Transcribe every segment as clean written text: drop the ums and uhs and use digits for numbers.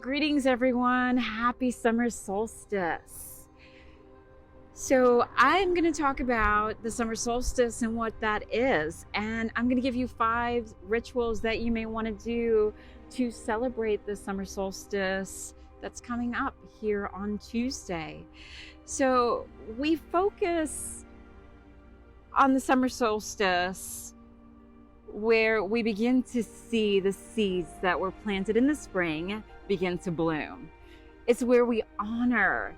Greetings, everyone. Happy summer solstice. So I'm going to talk about the summer solstice and what that is. And I'm going to give you 5 rituals that you may want to do to celebrate the summer solstice that's coming up here on Tuesday. So we focus on the summer solstice where we begin to see the seeds that were planted in the spring begin to bloom. It's where we honor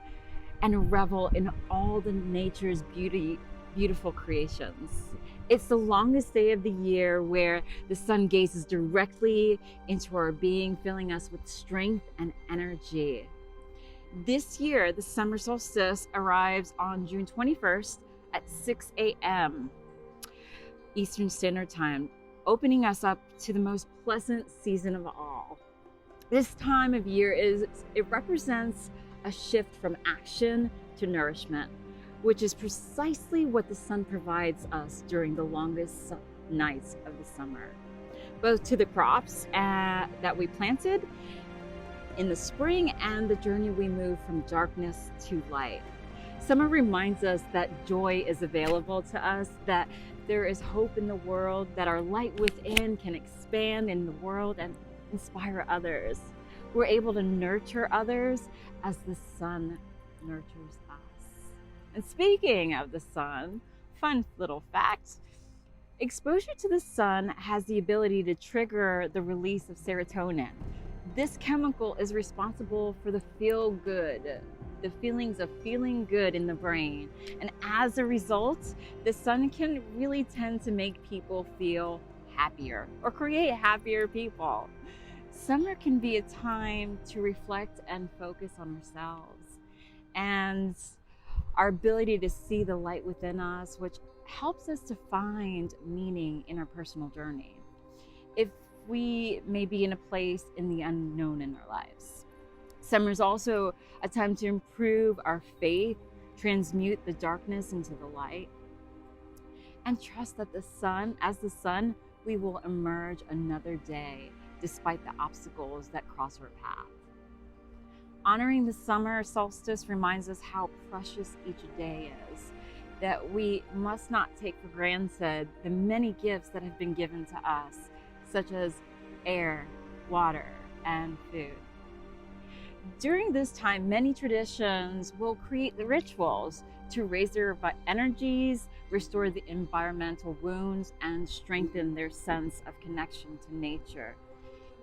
and revel in all the nature's beautiful creations. It's the longest day of the year where the sun gazes directly into our being, filling us with strength and energy. This year, the summer solstice arrives on June 21st at 6 a.m. Eastern Standard Time, opening us up to the most pleasant season of all. This time of year it represents a shift from action to nourishment, which is precisely what the sun provides us during the longest nights of the summer, both to the crops that we planted in the spring and the journey we move from darkness to light. Summer reminds us that joy is available to us, that there is hope in the world, that our light within can expand in the world and inspire others. We're able to nurture others as the sun nurtures us. And speaking of the sun, fun little fact, exposure to the sun has the ability to trigger the release of serotonin. This chemical is responsible for the the feelings of feeling good in the brain. And as a result, the sun can really tend to make people feel happier or create happier people. Summer can be a time to reflect and focus on ourselves and our ability to see the light within us, which helps us to find meaning in our personal journey if we may be in a place in the unknown in our lives. Summer is also a time to improve our faith, transmute the darkness into the light, and trust that as the sun, we will emerge another day despite the obstacles that cross our path. Honoring the summer solstice reminds us how precious each day is, that we must not take for granted the many gifts that have been given to us, such as air, water, and food. During this time, many traditions will create the rituals to raise their energies, restore the environmental wounds, and strengthen their sense of connection to nature.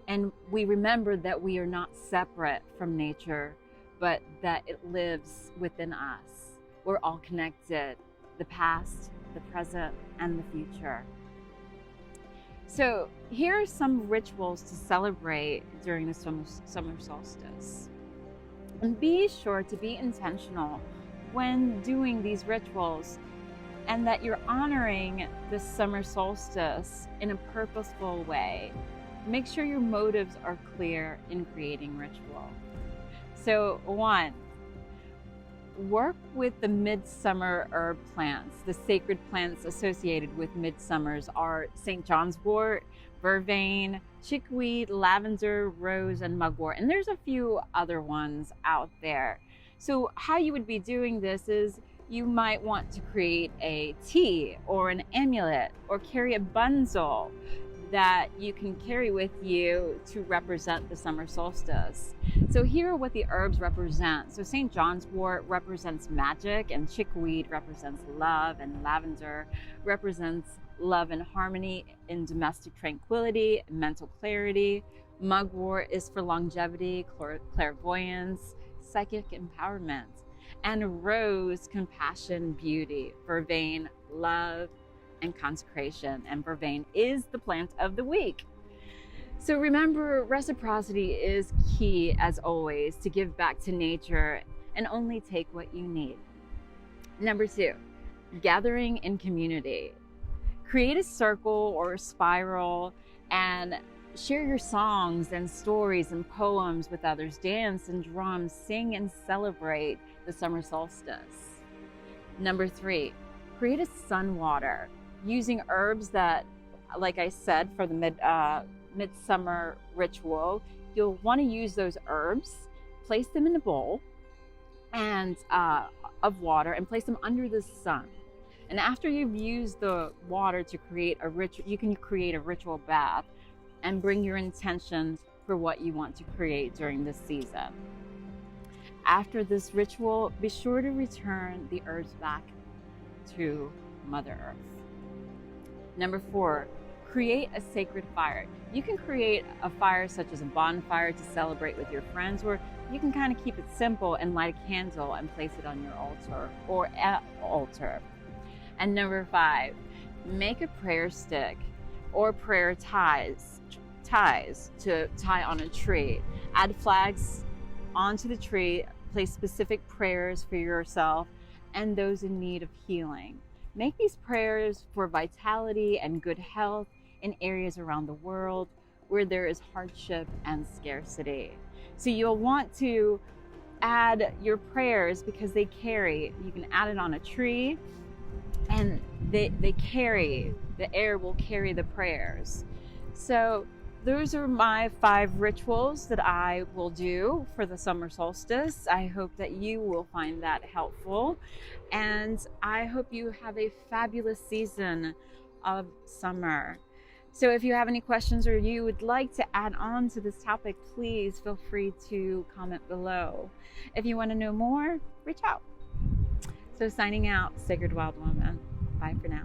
And we remember that we are not separate from nature, but that it lives within us. We're all connected, the past, the present, and the future. So here are some rituals to celebrate during the summer solstice. And be sure to be intentional when doing these rituals, and that you're honoring the summer solstice in a purposeful way. Make sure your motives are clear in creating ritual. So 1, work with the midsummer herb plants. The sacred plants associated with midsummers are St. John's wort, vervain, chickweed, lavender, rose, and mugwort. And there's a few other ones out there. So how you would be doing this is you might want to create a tea or an amulet or carry a bundle that you can carry with you to represent the summer solstice. So here are what the herbs represent. So St. John's wort represents magic, and chickweed represents love, and lavender represents love and harmony in domestic tranquility and mental clarity. Mugwort is for longevity, clairvoyance, psychic empowerment. And rose, compassion, beauty. Vervain, love, and consecration. And vervain is the plant of the week. So remember, reciprocity is key, as always, to give back to nature and only take what you need. Number 2, gathering in community. Create a circle or a spiral and share your songs and stories and poems with others. Dance and drum, sing and celebrate the summer solstice. Number 3, create a sun water using herbs that, like I said, for the midsummer ritual, you'll want to use those herbs, place them in a bowl and of water, and place them under the sun. And after you've used the water to create a ritual, you can create a ritual bath and bring your intention for what you want to create during this season. After this ritual, be sure to return the herbs back to Mother Earth. Number 4, create a sacred fire. You can create a fire such as a bonfire to celebrate with your friends, or you can kind of keep it simple and light a candle and place it on your altar or at altar. And number 5, make a prayer stick or prayer ties to tie on a tree. Add flags onto the tree, place specific prayers for yourself and those in need of healing. Make these prayers for vitality and good health in areas around the world where there is hardship and scarcity. So you'll want to add your prayers because they carry, you can add it on a tree and they carry, the air will carry the prayers. So those are my 5 rituals that I will do for the summer solstice. I hope that you will find that helpful. And I hope you have a fabulous season of summer. So if you have any questions or you would like to add on to this topic, please feel free to comment below. If you want to know more, reach out. So signing out, Sacred Wild Woman. Bye for now.